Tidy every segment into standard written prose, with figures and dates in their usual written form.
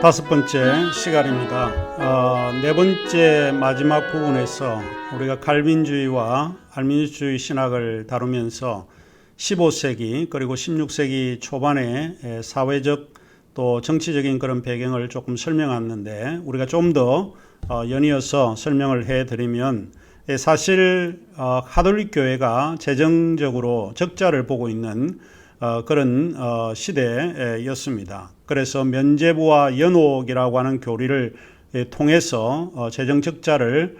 다섯 번째 시간입니다. 네 번째 마지막 부분에서 우리가 칼빈주의와 알미니주의 신학을 다루면서 15세기 그리고 16세기 초반의 사회적 또 정치적인 그런 배경을 조금 설명했는데, 우리가 좀 더 연이어서 설명을 해드리면, 사실 가톨릭 교회가 재정적으로 적자를 보고 있는 그런 시대였습니다. 그래서 면죄부와 연옥이라고 하는 교리를 통해서 재정 적자를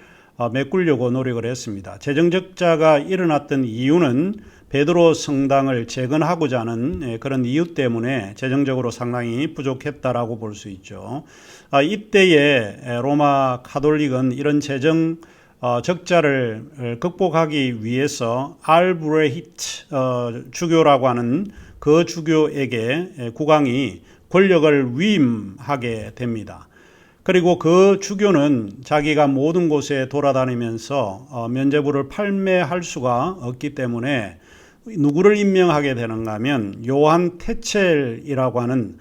메꾸려고 노력을 했습니다. 재정 적자가 일어났던 이유는 베드로 성당을 재건하고자 하는 그런 이유 때문에 재정적으로 상당히 부족했다라고 볼 수 있죠. 이때에 로마 가톨릭은 이런 재정 적자를 극복하기 위해서 알브레히트 주교라고 하는 그 주교에게 국왕이 권력을 위임하게 됩니다. 그리고 그 주교는 자기가 모든 곳에 돌아다니면서 면죄부를 판매할 수가 없기 때문에 누구를 임명하게 되는가 하면 요한 테첼이라고 하는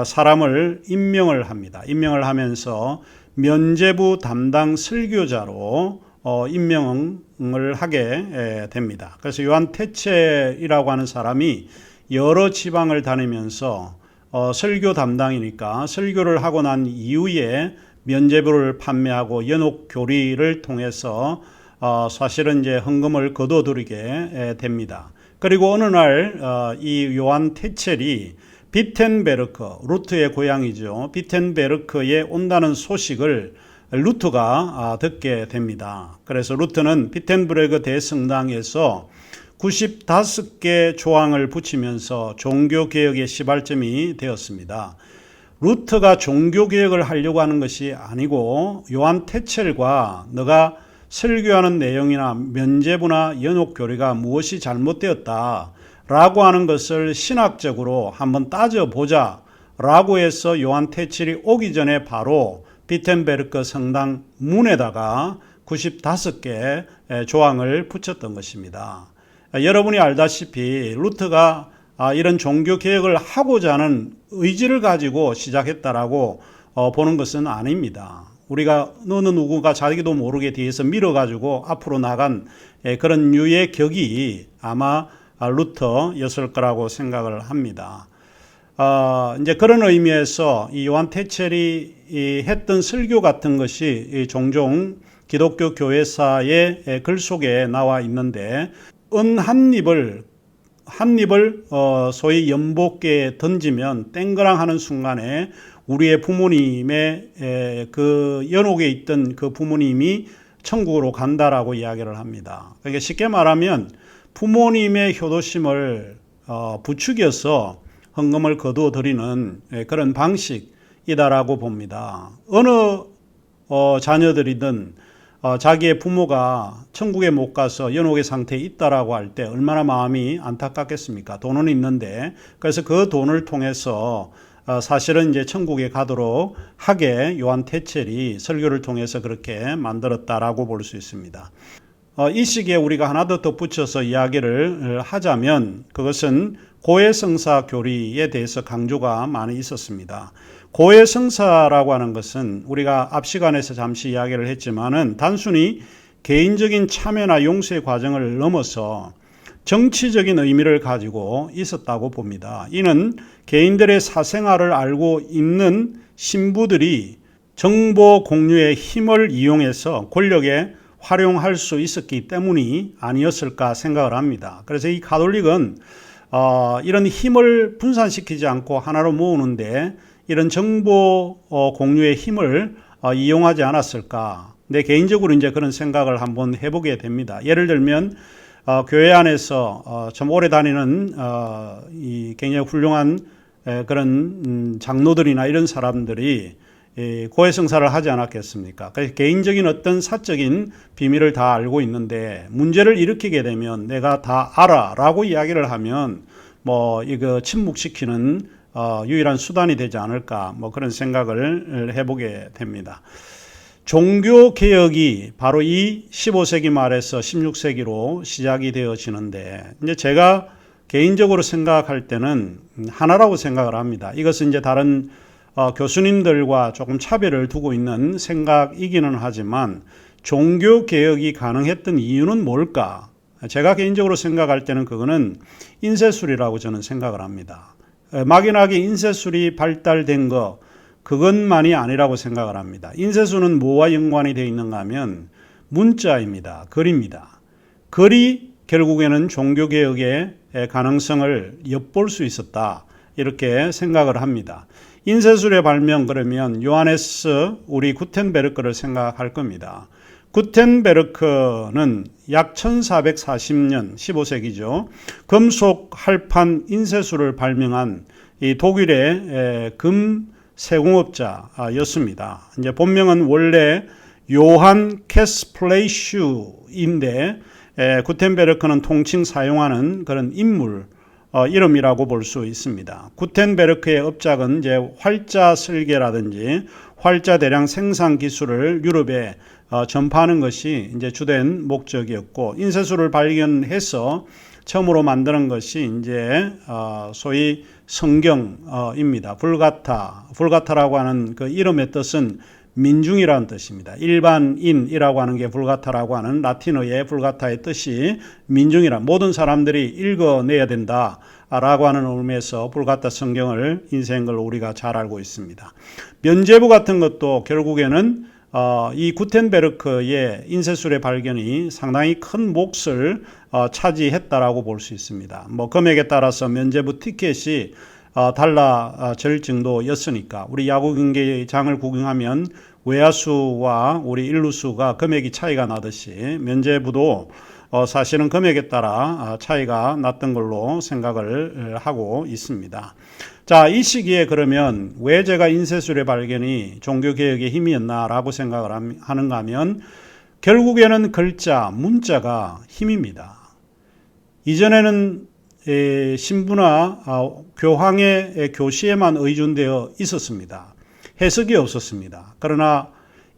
사람을 임명을 합니다. 임명을 하면서 면죄부 담당 설교자로 임명을 하게 됩니다. 그래서 요한 테첼이라고 하는 사람이 여러 지방을 다니면서 설교 담당이니까 설교를 하고 난 이후에 면죄부를 판매하고 연옥 교리를 통해서 사실은 이제 헌금을 거둬들이게 됩니다. 그리고 어느 날 이 요한 테첼이 비텐베르크, 루트의 고향이죠. 비텐베르크에 온다는 소식을 루트가 듣게 됩니다. 그래서 루트는 비텐베르크 대성당에서 95개 조항을 붙이면서 종교개혁의 시발점이 되었습니다. 루트가 종교개혁을 하려고 하는 것이 아니고 요한 테첼과 너가 설교하는 내용이나 면죄부나 연옥교리가 무엇이 잘못되었다 라고 하는 것을 신학적으로 한번 따져보자 라고 해서 요한 테첼이 오기 전에 바로 비텐베르크 성당 문에다가 95개 조항을 붙였던 것입니다. 여러분이 알다시피 루트가 이런 종교개혁을 하고자 하는 의지를 가지고 시작했다라고 보는 것은 아닙니다. 우리가 어느 누구가 자기도 모르게 뒤에서 밀어가지고 앞으로 나간 그런 류의 격이 아마 루터였을 거라고 생각을 합니다. 이제 그런 의미에서 이 요한 테첼이 했던 설교 같은 것이 종종 기독교 교회사의 글 속에 나와 있는데, 은 한 입을 소위 연복계에 던지면 땡그랑 하는 순간에 우리의 부모님의 그 연옥에 있던 그 부모님이 천국으로 간다라고 이야기를 합니다. 그러니까 쉽게 말하면 부모님의 효도심을 부추겨서 헌금을 거두어 드리는 그런 방식이다라고 봅니다. 어느 자녀들이든 자기의 부모가 천국에 못 가서 연옥의 상태에 있다라고 할 때 얼마나 마음이 안타깝겠습니까? 돈은 있는데. 그래서 그 돈을 통해서 사실은 이제 천국에 가도록 하게 요한 테첼이 설교를 통해서 그렇게 만들었다라고 볼 수 있습니다. 이 시기에 우리가 하나 더 덧붙여서 이야기를 하자면, 그것은 고해성사 교리에 대해서 강조가 많이 있었습니다. 고해성사라고 하는 것은 우리가 앞 시간에서 잠시 이야기를 했지만은 단순히 개인적인 참여나 용서의 과정을 넘어서 정치적인 의미를 가지고 있었다고 봅니다. 이는 개인들의 사생활을 알고 있는 신부들이 정보 공유의 힘을 이용해서 권력에 활용할 수 있었기 때문이 아니었을까 생각을 합니다. 그래서 이 가톨릭은 이런 힘을 분산시키지 않고 하나로 모으는데 이런 정보 공유의 힘을 이용하지 않았을까. 내 개인적으로 이제 그런 생각을 한번 해보게 됩니다. 예를 들면 교회 안에서 좀 오래 다니는 이 굉장히 훌륭한 그런 장로들이나 이런 사람들이 고해성사를 하지 않았겠습니까? 그래서 개인적인 어떤 사적인 비밀을 다 알고 있는데 문제를 일으키게 되면 내가 다 알아 라고 이야기를 하면 이거 침묵시키는 유일한 수단이 되지 않을까, 그런 생각을 해보게 됩니다. 종교개혁이 바로 이 15세기 말에서 16세기로 시작이 되어지는데, 이제 제가 개인적으로 생각할 때는 하나라고 생각을 합니다. 이것은 이제 다른 교수님들과 조금 차별을 두고 있는 생각이기는 하지만 종교개혁이 가능했던 이유는 뭘까? 제가 개인적으로 생각할 때는 그거는 인쇄술이라고 저는 생각을 합니다. 막연하게 인쇄술이 발달된 거 그것만이 아니라고 생각을 합니다. 인쇄술은 뭐와 연관이 되어 있는가 하면 문자입니다. 글입니다. 글이 결국에는 종교개혁의 가능성을 엿볼 수 있었다. 이렇게 생각을 합니다. 인쇄술의 발명 그러면 요하네스 우리 구텐베르크를 생각할 겁니다. 구텐베르크는 약 1440년 15세기죠. 금속 할판 인쇄술을 발명한 이 독일의 금세공업자였습니다. 이제 본명은 원래 요한 캐스플레이슈인데 구텐베르크는 통칭 사용하는 그런 인물 이름이라고 볼 수 있습니다. 구텐베르크의 업적은 이제 활자 설계라든지 활자 대량 생산 기술을 유럽에 전파하는 것이 이제 주된 목적이었고, 인쇄술을 발견해서 처음으로 만드는 것이 이제 소위 성경입니다. 불가타라고 하는 그 이름의 뜻은 민중이라는 뜻입니다. 일반인이라고 하는 게 불가타라고 하는 라틴어의 불가타의 뜻이 민중이라, 모든 사람들이 읽어내야 된다라고 하는 의미에서 불가타 성경을 인쇄한 걸 우리가 잘 알고 있습니다. 면죄부 같은 것도 결국에는 이 구텐베르크의 인쇄술의 발견이 상당히 큰 몫을 차지했다라고 볼 수 있습니다. 뭐 금액에 따라서 면죄부 티켓이 달라질 정도였으니까, 우리 야구 경기장을 구경하면 외야수와 우리 일루수가 금액이 차이가 나듯이 면죄부도 사실은 금액에 따라 차이가 났던 걸로 생각을 하고 있습니다. 자, 이 시기에 그러면 왜 제가 인쇄술의 발견이 종교개혁의 힘이었나라고 생각을 하는가 하면, 결국에는 글자, 문자가 힘입니다. 이전에는 신부나 교황의 교시에만 의존되어 있었습니다. 해석이 없었습니다. 그러나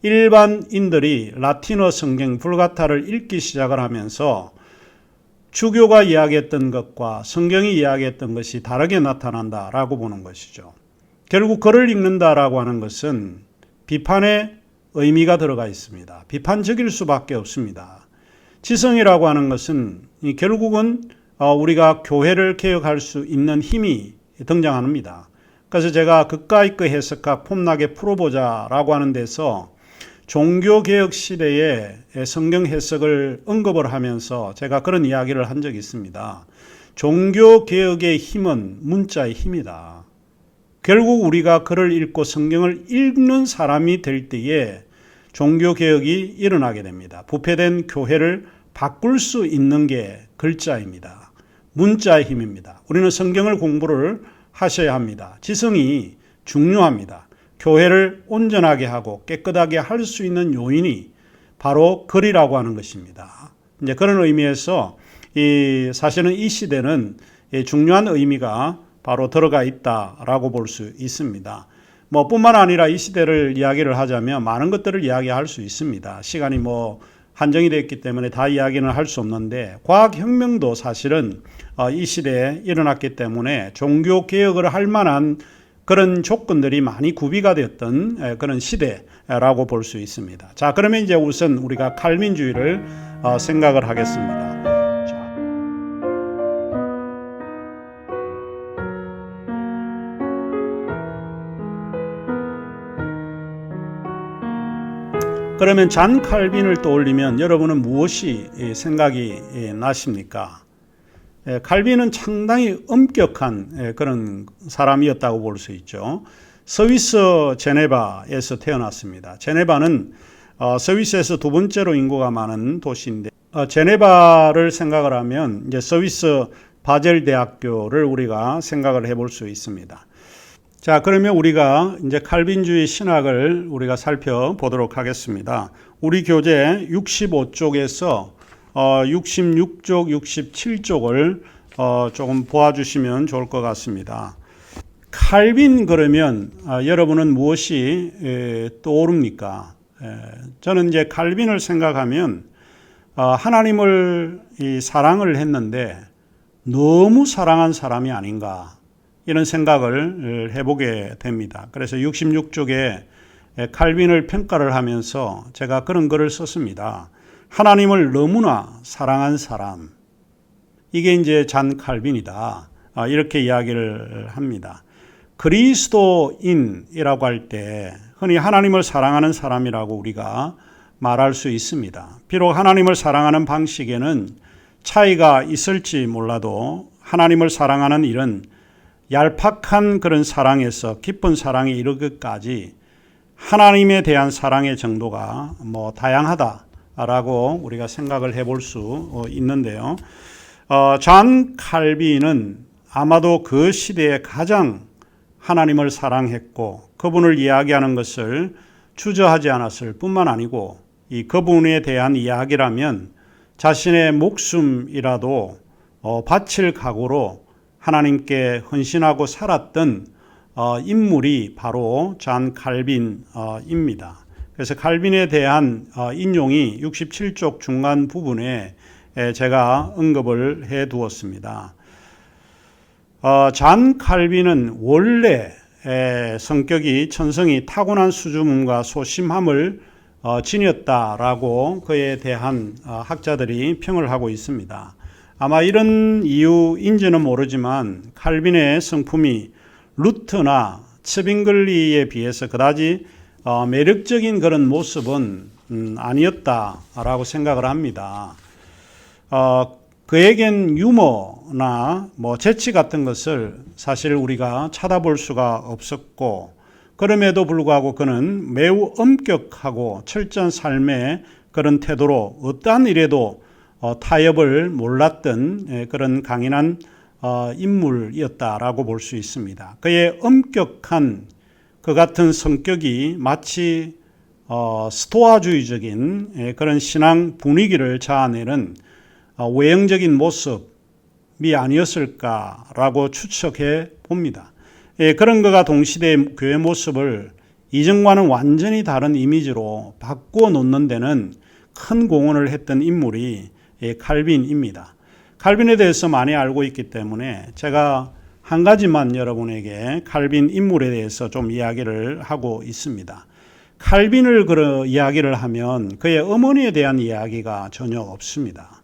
일반인들이 라틴어 성경 불가타를 읽기 시작을 하면서 주교가 이야기했던 것과 성경이 이야기했던 것이 다르게 나타난다라고 보는 것이죠. 결국 글을 읽는다라고 하는 것은 비판의 의미가 들어가 있습니다. 비판적일 수밖에 없습니다. 지성이라고 하는 것은 결국은 우리가 교회를 개혁할 수 있는 힘이 등장합니다. 그래서 제가 그까 이까 해석학 폼나게 풀어보자라고 하는 데서 종교개혁 시대의 성경 해석을 언급을 하면서 제가 그런 이야기를 한 적이 있습니다. 종교개혁의 힘은 문자의 힘이다. 결국 우리가 글을 읽고 성경을 읽는 사람이 될 때에 종교개혁이 일어나게 됩니다. 부패된 교회를 바꿀 수 있는 게 글자입니다. 문자의 힘입니다. 우리는 성경을 공부를 하셔야 합니다. 지성이 중요합니다. 교회를 온전하게 하고 깨끗하게 할 수 있는 요인이 바로 글이라고 하는 것입니다. 이제 그런 의미에서 사실은 이 시대는 중요한 의미가 바로 들어가 있다라고 볼 수 있습니다. 뭐 뿐만 아니라 이 시대를 이야기를 하자면 많은 것들을 이야기할 수 있습니다. 시간이 한정이 되었기 때문에 다 이야기는 할 수 없는데, 과학혁명도 사실은 이 시대에 일어났기 때문에 종교개혁을 할 만한 그런 조건들이 많이 구비가 되었던 그런 시대라고 볼 수 있습니다. 자, 그러면 이제 우선 우리가 칼빈주의를 생각을 하겠습니다. 그러면 잔 칼빈을 떠올리면 여러분은 무엇이 생각이 나십니까? 칼빈은 상당히 엄격한 그런 사람이었다고 볼 수 있죠. 스위스 제네바에서 태어났습니다. 제네바는 스위스에서 두 번째로 인구가 많은 도시인데, 제네바를 생각을 하면 이제 스위스 바젤 대학교를 우리가 생각을 해볼 수 있습니다. 자, 그러면 우리가 이제 칼빈주의 신학을 우리가 살펴보도록 하겠습니다. 우리 교재 65쪽에서 66쪽, 67쪽을 조금 보아주시면 좋을 것 같습니다. 칼빈 그러면 여러분은 무엇이 떠오릅니까? 저는 이제 칼빈을 생각하면 하나님을 사랑을 했는데 너무 사랑한 사람이 아닌가, 이런 생각을 해보게 됩니다. 그래서 66쪽에 칼빈을 평가를 하면서 제가 그런 글을 썼습니다. 하나님을 너무나 사랑한 사람. 이게 이제 잔 칼빈이다. 이렇게 이야기를 합니다. 그리스도인이라고 할 때 흔히 하나님을 사랑하는 사람이라고 우리가 말할 수 있습니다. 비록 하나님을 사랑하는 방식에는 차이가 있을지 몰라도 하나님을 사랑하는 일은 얄팍한 그런 사랑에서 깊은 사랑에 이르기까지 하나님에 대한 사랑의 정도가 다양하다라고 우리가 생각을 해볼 수 있는데요. 잔 칼빈은 아마도 그 시대에 가장 하나님을 사랑했고 그분을 이야기하는 것을 주저하지 않았을 뿐만 아니고 이 그분에 대한 이야기라면 자신의 목숨이라도 바칠 각오로 하나님께 헌신하고 살았던 인물이 바로 잔 칼빈입니다. 그래서 칼빈에 대한 인용이 67쪽 중간 부분에 제가 언급을 해 두었습니다. 잔 칼빈은 원래 성격이 천성이 타고난 수줍음과 소심함을 지녔다라고 그에 대한 학자들이 평을 하고 있습니다. 아마 이런 이유인지는 모르지만 칼빈의 성품이 루트나 츠빙글리에 비해서 그다지 매력적인 그런 모습은 아니었다라고 생각을 합니다. 그에겐 유머나 재치 같은 것을 사실 우리가 찾아볼 수가 없었고 그럼에도 불구하고 그는 매우 엄격하고 철저한 삶의 그런 태도로 어떠한 일에도 타협을 몰랐던 그런 강인한 인물이었다라고 볼 수 있습니다. 그의 엄격한 그 같은 성격이 마치 스토아주의적인 그런 신앙 분위기를 자아내는 외형적인 모습이 아니었을까라고 추측해 봅니다. 그런 것과 동시대의 교회 모습을 이전과는 완전히 다른 이미지로 바꾸어 놓는 데는 큰 공헌을 했던 인물이 칼빈입니다. 칼빈에 대해서 많이 알고 있기 때문에 제가 한 가지만 여러분에게 칼빈 인물에 대해서 좀 이야기를 하고 있습니다. 칼빈을 이야기를 하면 그의 어머니에 대한 이야기가 전혀 없습니다.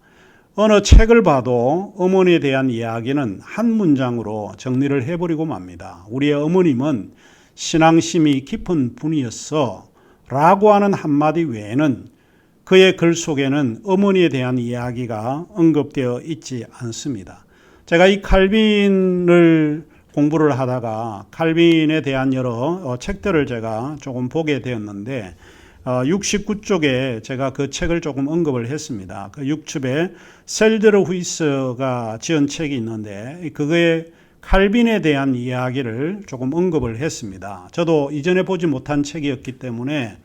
어느 책을 봐도 어머니에 대한 이야기는 한 문장으로 정리를 해버리고 맙니다. 우리의 어머님은 신앙심이 깊은 분이었어 라고 하는 한마디 외에는 그의 글 속에는 어머니에 대한 이야기가 언급되어 있지 않습니다. 제가 이 칼빈을 공부를 하다가 칼빈에 대한 여러 책들을 제가 조금 보게 되었는데 69쪽에 제가 그 책을 조금 언급을 했습니다. 그 6첩에 셀드르 후이스가 지은 책이 있는데 그거에 칼빈에 대한 이야기를 조금 언급을 했습니다. 저도 이전에 보지 못한 책이었기 때문에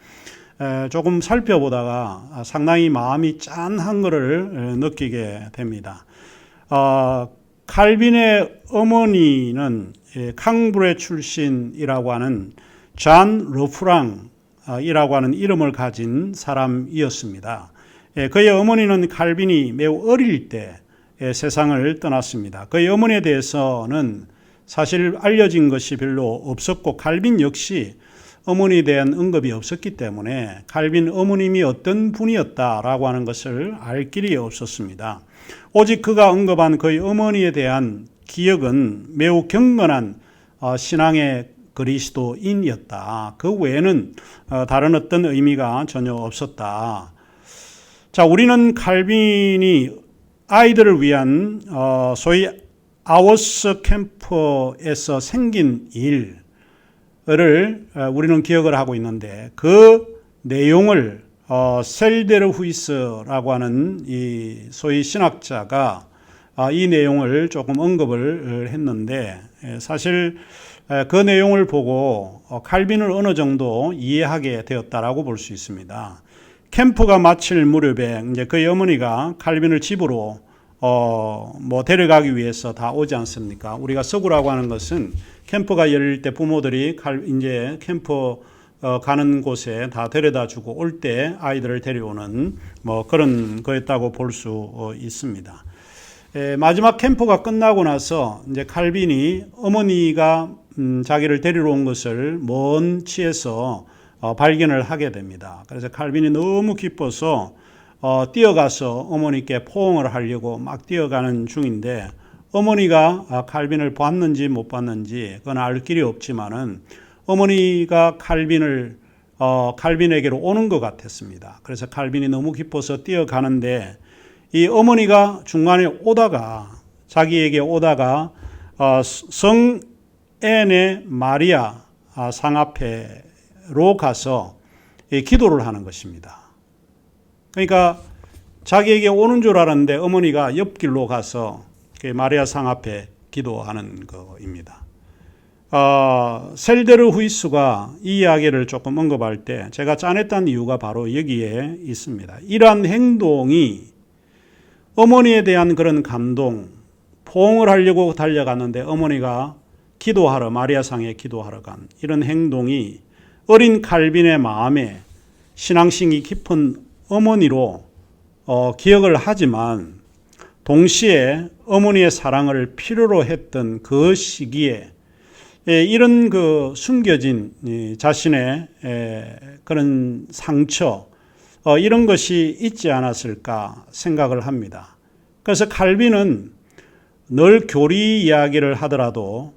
조금 살펴보다가 상당히 마음이 짠한 것을 느끼게 됩니다. 칼빈의 어머니는 캉브레 출신이라고 하는 잔 르프랑이라고 하는 이름을 가진 사람이었습니다. 그의 어머니는 칼빈이 매우 어릴 때 세상을 떠났습니다. 그의 어머니에 대해서는 사실 알려진 것이 별로 없었고 칼빈 역시 어머니에 대한 언급이 없었기 때문에 칼빈 어머님이 어떤 분이었다라고 하는 것을 알 길이 없었습니다. 오직 그가 언급한 그의 어머니에 대한 기억은 매우 경건한 신앙의 그리스도인이었다. 그 외에는 다른 어떤 의미가 전혀 없었다. 자, 우리는 칼빈이 아이들을 위한 소위 아워스 캠프에서 생긴 일을 우리는 기억을 하고 있는데 그 내용을 셀데르 후이스라고 하는 이 소위 신학자가 이 내용을 조금 언급을 했는데 사실 그 내용을 보고 칼빈을 어느 정도 이해하게 되었다라고 볼 수 있습니다. 캠프가 마칠 무렵에 이제 그의 어머니가 칼빈을 집으로 데려가기 위해서 다 오지 않습니까? 우리가 서구라고 하는 것은 캠프가 열릴 때 부모들이 이제 캠프 가는 곳에 다 데려다 주고 올 때 아이들을 데려오는 그런 거였다고 볼 수 있습니다. 마지막 캠프가 끝나고 나서 이제 칼빈이 어머니가 자기를 데리러 온 것을 먼 치에서 발견을 하게 됩니다. 그래서 칼빈이 너무 기뻐서 뛰어가서 어머니께 포옹을 하려고 막 뛰어가는 중인데 어머니가 칼빈을 봤는지 못 봤는지 그건 알 길이 없지만은 어머니가 칼빈에게로 오는 것 같았습니다. 그래서 칼빈이 너무 기뻐서 뛰어가는데 이 어머니가 중간에 자기에게 오다가 성 앤의 마리아 상 앞에로 가서 기도를 하는 것입니다. 그러니까 자기에게 오는 줄 알았는데 어머니가 옆길로 가서 마리아 상 앞에 기도하는 것입니다. 셀데르 후이스가 이 이야기를 조금 언급할 때 제가 짠했던 이유가 바로 여기에 있습니다. 이러한 행동이 어머니에 대한 그런 감동, 포옹을 하려고 달려갔는데 어머니가 마리아 상에 기도하러 간 이런 행동이 어린 칼빈의 마음에 신앙심이 깊은 어머니로 기억을 하지만 동시에 어머니의 사랑을 필요로 했던 그 시기에 이런 숨겨진 자신의 그런 상처, 이런 것이 있지 않았을까 생각을 합니다. 그래서 칼빈은 늘 교리 이야기를 하더라도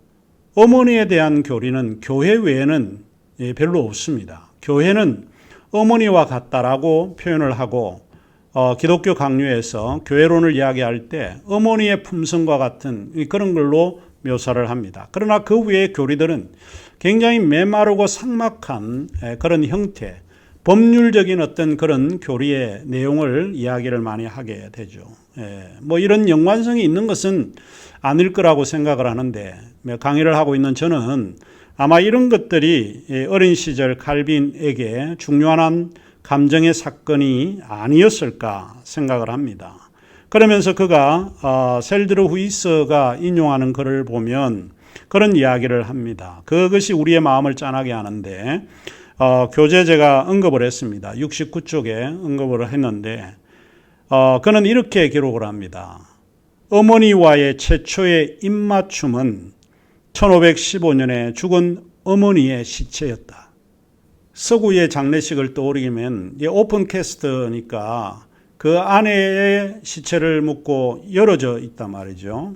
어머니에 대한 교리는 교회 외에는 별로 없습니다. 교회는 어머니와 같다라고 표현을 하고 기독교 강요에서 교회론을 이야기할 때 어머니의 품성과 같은 그런 걸로 묘사를 합니다. 그러나 그 외의 교리들은 굉장히 메마르고 삭막한 그런 형태, 법률적인 어떤 그런 교리의 내용을 이야기를 많이 하게 되죠. 뭐 이런 연관성이 있는 것은 아닐 거라고 생각을 하는데 강의를 하고 있는 저는 아마 이런 것들이 어린 시절 칼빈에게 중요한 감정의 사건이 아니었을까 생각을 합니다. 그러면서 그가 셀드르 후이스가 인용하는 글을 보면 그런 이야기를 합니다. 그것이 우리의 마음을 짠하게 하는데 교재 제가 언급을 했습니다. 69쪽에 언급을 했는데 그는 이렇게 기록을 합니다. 어머니와의 최초의 입맞춤은 1515년에 죽은 어머니의 시체였다. 서구의 장례식을 떠올리면 오픈 캐스트니까 그 안에 시체를 묻고 열어져 있단 말이죠.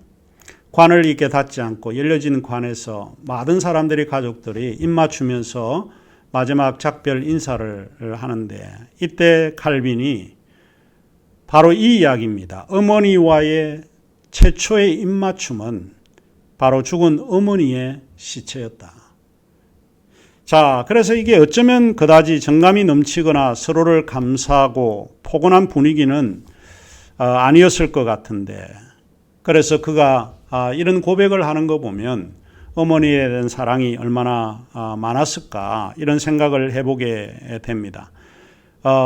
관을 이렇게 닫지 않고 열려진 관에서 많은 사람들이 가족들이 입맞추면서 마지막 작별 인사를 하는데 이때 칼빈이 바로 이 이야기입니다. 어머니와의 최초의 입맞춤은 바로 죽은 어머니의 시체였다. 자, 그래서 이게 어쩌면 그다지 정감이 넘치거나 서로를 감싸고 포근한 분위기는 아니었을 것 같은데 그래서 그가 이런 고백을 하는 거 보면 어머니에 대한 사랑이 얼마나 많았을까 이런 생각을 해보게 됩니다.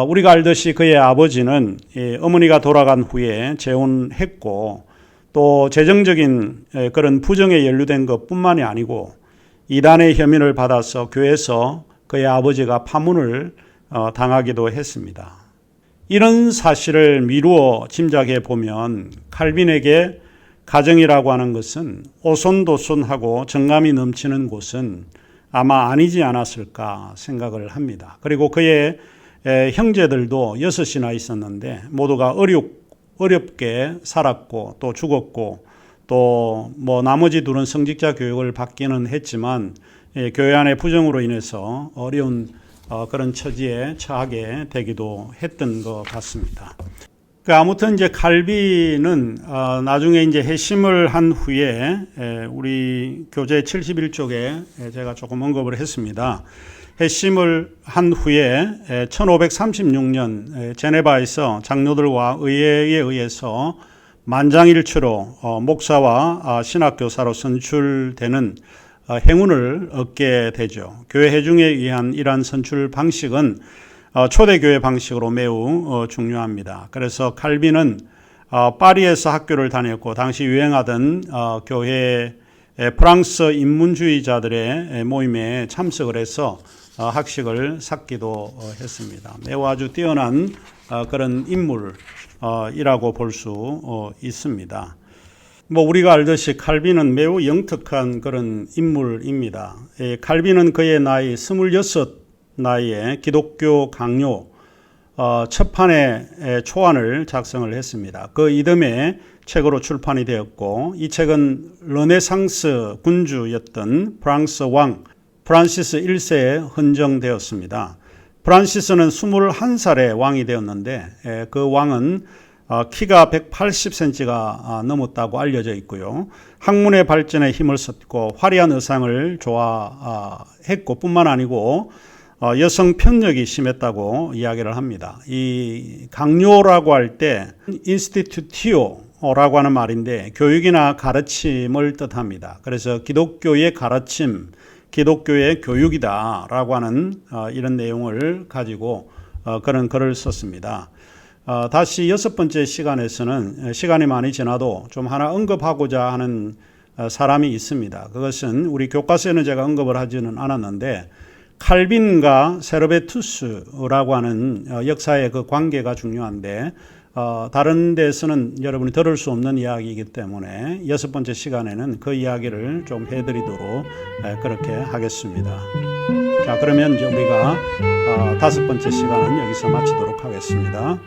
우리가 알듯이 그의 아버지는 어머니가 돌아간 후에 재혼했고 또 재정적인 그런 부정에 연루된 것뿐만이 아니고 이단의 혐의를 받아서 교회에서 그의 아버지가 파문을 당하기도 했습니다. 이런 사실을 미루어 짐작해 보면 칼빈에게 가정이라고 하는 것은 오손도손하고 정감이 넘치는 곳은 아마 아니지 않았을까 생각을 합니다. 그리고 그의 형제들도 6이나 있었는데 모두가 어렵게 살았고 또 죽었고 또 뭐 나머지 둘은 성직자 교육을 받기는 했지만 교회 안의 부정으로 인해서 어려운 그런 처지에 처하게 되기도 했던 것 같습니다. 아무튼 이제 칼빈은 나중에 이제 회심을 한 후에 우리 교재 71쪽에 제가 조금 언급을 했습니다. 회심을 한 후에 1536년 제네바에서 장로들과 의회에 의해서 만장일치로 목사와 신학교사로 선출되는 행운을 얻게 되죠. 교회 회중에 의한 이러한 선출 방식은 초대교회 방식으로 매우 중요합니다. 그래서 칼빈은 파리에서 학교를 다녔고 당시 유행하던 교회 프랑스 인문주의자들의 모임에 참석을 해서 학식을 삭기도 했습니다. 매우 아주 뛰어난 그런 인물이라고 볼 수 있습니다. 뭐 우리가 알듯이 칼빈은 매우 영특한 그런 인물입니다. 칼빈은 그의 나이 26 나이에 기독교 강요 첫 판의 초안을 작성을 했습니다. 그 이듬해 책으로 출판이 되었고, 이 책은 르네상스 군주였던 프랑스 왕 프란시스 1세에 헌정되었습니다. 프란시스는 21살에 왕이 되었는데 그 왕은 키가 180cm가 넘었다고 알려져 있고요. 학문의 발전에 힘을 썼고 화려한 의상을 좋아했고 뿐만 아니고 여성 편력이 심했다고 이야기를 합니다. 이 강요라고 할 때 인스티튜티오라고 하는 말인데 교육이나 가르침을 뜻합니다. 그래서 기독교의 가르침, 기독교의 교육이다라고 하는 이런 내용을 가지고 그런 글을 썼습니다. 다시 6번째 시간에서는 시간이 많이 지나도 좀 하나 언급하고자 하는 사람이 있습니다. 그것은 우리 교과서에는 제가 언급을 하지는 않았는데 칼빈과 세르베투스라고 하는 역사의 그 관계가 중요한데 다른 데서는 여러분이 들을 수 없는 이야기이기 때문에 6번째 시간에는 그 이야기를 좀 해드리도록 그렇게 하겠습니다. 자, 그러면 이제 우리가 5번째 시간은 여기서 마치도록 하겠습니다.